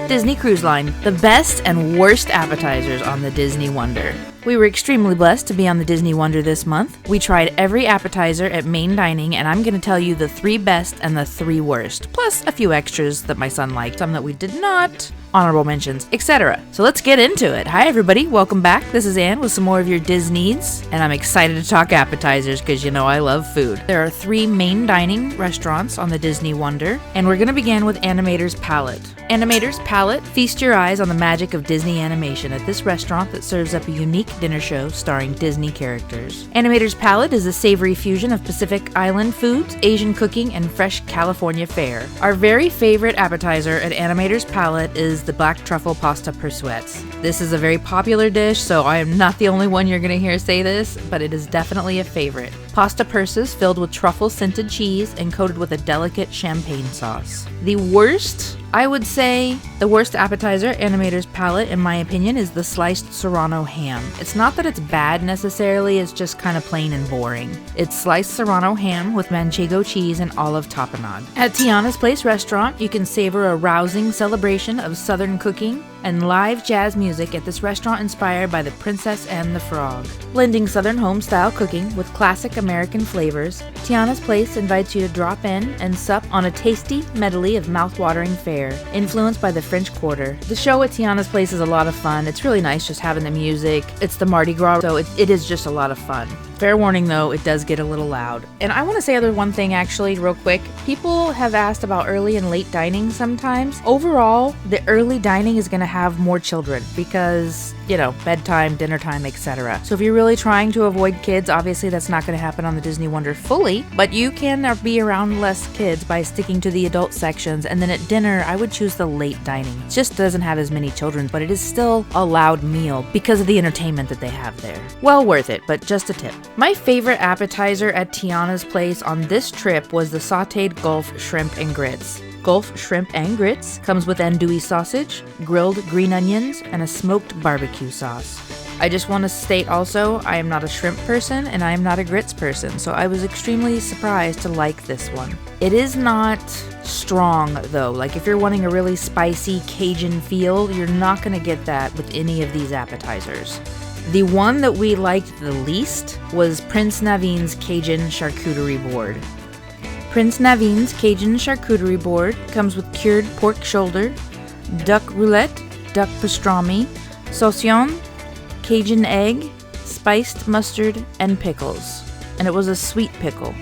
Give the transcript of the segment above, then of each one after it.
Disney Cruise Line, the best and worst appetizers on the Disney Wonder. We were extremely blessed to be on the Disney Wonder this month. We tried every appetizer at main dining, and I'm going to tell you the 3 best and the 3 worst, plus a few extras that my son liked, some that we did not, honorable mentions, etc. So let's get into it. Hi everybody, welcome back. This is Ann with some more of your Disneys, and I'm excited to talk appetizers because you know I love food. There are 3 main dining restaurants on the Disney Wonder, and we're going to begin with Animator's Palette. Animator's Palette, feast your eyes on the magic of Disney animation at this restaurant that serves up a unique dinner show starring Disney characters. Animator's Palette is a savory fusion of Pacific Island foods, Asian cooking, and fresh California fare. Our very favorite appetizer at Animator's Palette is the black truffle pasta persouettes. This is a very popular dish, so I am not the only one you're going to hear say this, but it is definitely a favorite. Pasta purses filled with truffle-scented cheese and coated with a delicate champagne sauce. The worst, I would say, the worst appetizer at Animator's Palette, in my opinion, is the sliced Serrano ham. It's not that it's bad necessarily, it's just kind of plain and boring. It's sliced Serrano ham with manchego cheese and olive tapenade. At Tiana's Place Restaurant, you can savor a rousing celebration of Southern cooking and live jazz music at this restaurant inspired by The Princess and the Frog. Blending Southern home-style cooking with classic American flavors, Tiana's Place invites you to drop in and sup on a tasty medley of mouth-watering fare, influenced by the French Quarter. The show at Tiana's Place is a lot of fun. It's really nice just having the music. It's the Mardi Gras, so it is just a lot of fun. Fair warning though, it does get a little loud. And I want to say one thing actually real quick. People have asked about early and late dining sometimes. Overall, the early dining is going to have more children because, you know, bedtime, dinner time, etc. So if you're really trying to avoid kids, obviously that's not going to happen on the Disney Wonder fully, but you can be around less kids by sticking to the adult sections. And then at dinner, I would choose the late dining. It just doesn't have as many children, but it is still a loud meal because of the entertainment that they have there. Well worth it, but just a tip. My favorite appetizer at Tiana's Place on this trip was the sautéed Gulf shrimp and grits. Gulf shrimp and grits comes with andouille sausage, grilled green onions, and a smoked barbecue sauce. I just want to state also, I am not a shrimp person and I am not a grits person, so I was extremely surprised to like this one. It is not strong though, like if you're wanting a really spicy Cajun feel, you're not going to get that with any of these appetizers. The one that we liked the least was Prince Naveen's Cajun Charcuterie Board. Prince Naveen's Cajun Charcuterie Board comes with cured pork shoulder, duck roulette, duck pastrami, saucion, Cajun egg, spiced mustard, and pickles. And it was a sweet pickle.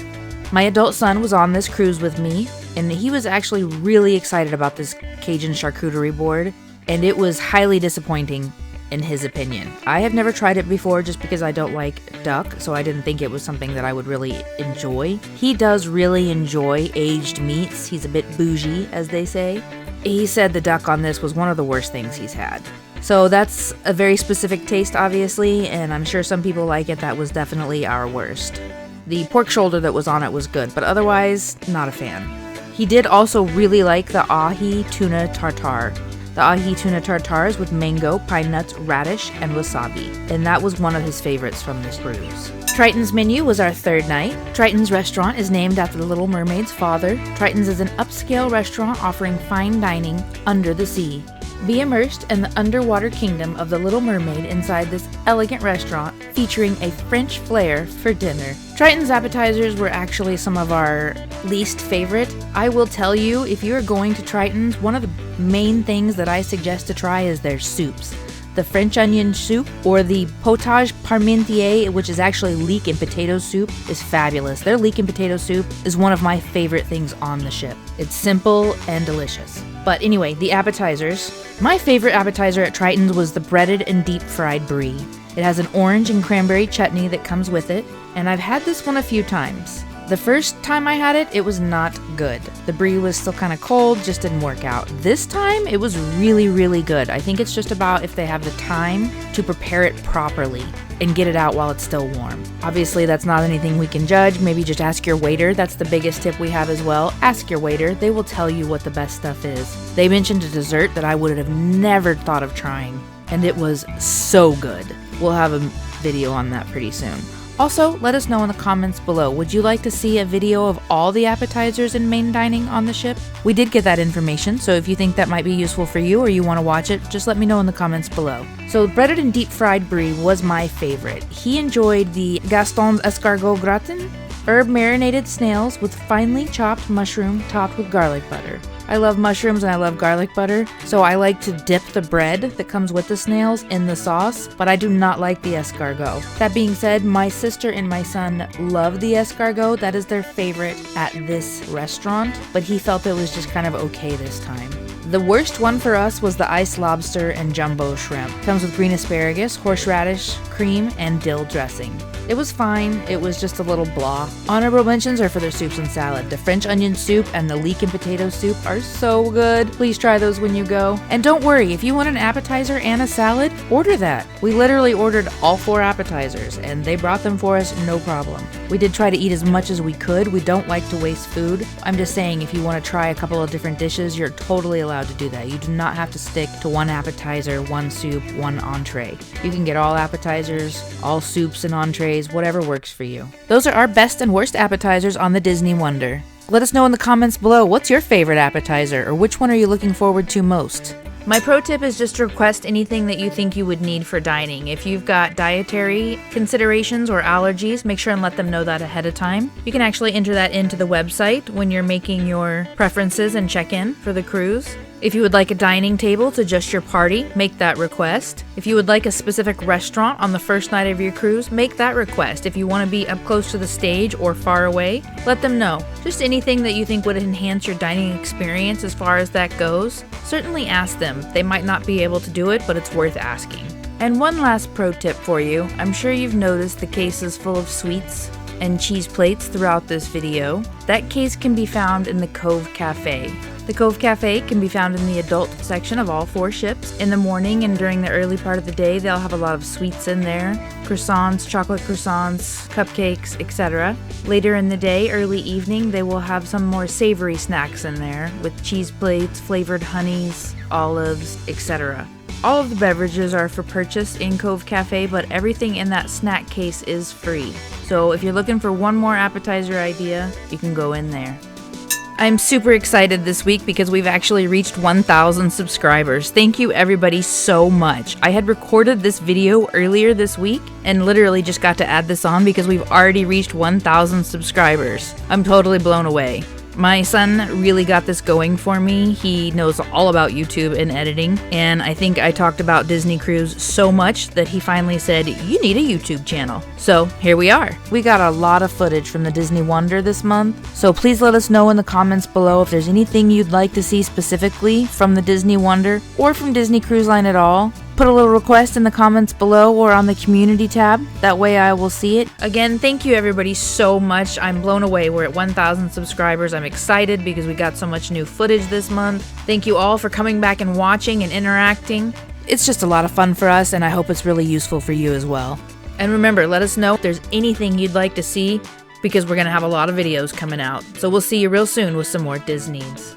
My adult son was on this cruise with me, and he was actually really excited about this Cajun Charcuterie Board, and it was highly disappointing in his opinion. I have never tried it before just because I don't like duck, so I didn't think it was something that I would really enjoy. He does really enjoy aged meats. He's a bit bougie, as they say. He said the duck on this was one of the worst things he's had. So that's a very specific taste, obviously, and I'm sure some people like it. That was definitely our worst. The pork shoulder that was on it was good, but otherwise, not a fan. He did also really like the ahi tuna tartare. The ahi tuna tartare is with mango, pine nuts, radish, and wasabi. And that was one of his favorites from this cruise. Triton's menu was our third night. Triton's restaurant is named after the Little Mermaid's father. Triton's is an upscale restaurant offering fine dining under the sea. Be immersed in the underwater kingdom of the Little Mermaid inside this elegant restaurant featuring a French flair for dinner. Triton's appetizers were actually some of our least favorite. I will tell you, if you are going to Triton's, one of the main things that I suggest to try is their soups. The French onion soup or the potage parmentier, which is actually leek and potato soup, is fabulous. Their leek and potato soup is one of my favorite things on the ship. It's simple and delicious. But anyway, the appetizers. My favorite appetizer at Triton's was the breaded and deep fried brie. It has an orange and cranberry chutney that comes with it, and I've had this one a few times. The first time I had it, it was not good. The brie was still kind of cold, just didn't work out. This time, it was really, really good. I think it's just about if they have the time to prepare it properly and get it out while it's still warm. Obviously, that's not anything we can judge. Maybe just ask your waiter. That's the biggest tip we have as well. Ask your waiter. They will tell you what the best stuff is. They mentioned a dessert that I would have never thought of trying, and it was so good. We'll have a video on that pretty soon. Also, let us know in the comments below, would you like to see a video of all the appetizers in main dining on the ship? We did get that information, so if you think that might be useful for you or you want to watch it, just let me know in the comments below. So breaded and deep fried brie was my favorite. He enjoyed the Gaston's Escargot Gratin, herb marinated snails with finely chopped mushroom topped with garlic butter. I love mushrooms and I love garlic butter, so I like to dip the bread that comes with the snails in the sauce, but I do not like the escargot. That being said, my sister and my son love the escargot. That is their favorite at this restaurant, but he felt it was just kind of okay this time. The worst one for us was the iced lobster and jumbo shrimp. Comes with green asparagus, horseradish, cream, and dill dressing. It was fine, it was just a little blah. Honorable mentions are for their soups and salad. The French onion soup and the leek and potato soup are so good. Please try those when you go. And don't worry, if you want an appetizer and a salad, order that. We literally ordered all 4 appetizers and they brought them for us no problem. We did try to eat as much as we could. We don't like to waste food. I'm just saying, if you want to try a couple of different dishes, you're totally allowed to do that. You do not have to stick to one appetizer, one soup, one entree. You can get all appetizers, all soups and entrees, whatever works for you. Those are our best and worst appetizers on the Disney Wonder. Let us know in the comments below, what's your favorite appetizer, or which one are you looking forward to most? My pro tip is just to request anything that you think you would need for dining. If you've got dietary considerations or allergies, make sure and let them know that ahead of time. You can actually enter that into the website when you're making your preferences and check-in for the cruise. If you would like a dining table to just your party, make that request. If you would like a specific restaurant on the first night of your cruise, make that request. If you want to be up close to the stage or far away, let them know. Just anything that you think would enhance your dining experience as far as that goes, certainly ask them. They might not be able to do it, but it's worth asking. And one last pro tip for you. I'm sure you've noticed the cases full of sweets and cheese plates throughout this video. That case can be found in the Cove Cafe. The Cove Cafe can be found in the adult section of all 4 ships. In the morning and during the early part of the day, they'll have a lot of sweets in there. Croissants, chocolate croissants, cupcakes, etc. Later in the day, early evening, they will have some more savory snacks in there with cheese plates, flavored honeys, olives, etc. All of the beverages are for purchase in Cove Cafe, but everything in that snack case is free. So if you're looking for one more appetizer idea, you can go in there. I'm super excited this week because we've actually reached 1,000 subscribers. Thank you everybody so much. I had recorded this video earlier this week and literally just got to add this on because we've already reached 1,000 subscribers. I'm totally blown away. My son really got this going for me. He knows all about YouTube and editing, and I think I talked about Disney Cruise so much that he finally said, you need a YouTube channel. So here we are. We got a lot of footage from the Disney Wonder this month, so please let us know in the comments below if there's anything you'd like to see specifically from the Disney Wonder or from Disney Cruise Line at all. Put a little request in the comments below or on the community tab. That way I will see it. Again, thank you everybody so much. I'm blown away. We're at 1,000 subscribers. I'm excited because we got so much new footage this month. Thank you all for coming back and watching and interacting. It's just a lot of fun for us, and I hope it's really useful for you as well. And remember, let us know if there's anything you'd like to see because we're going to have a lot of videos coming out. So we'll see you real soon with some more Disneys.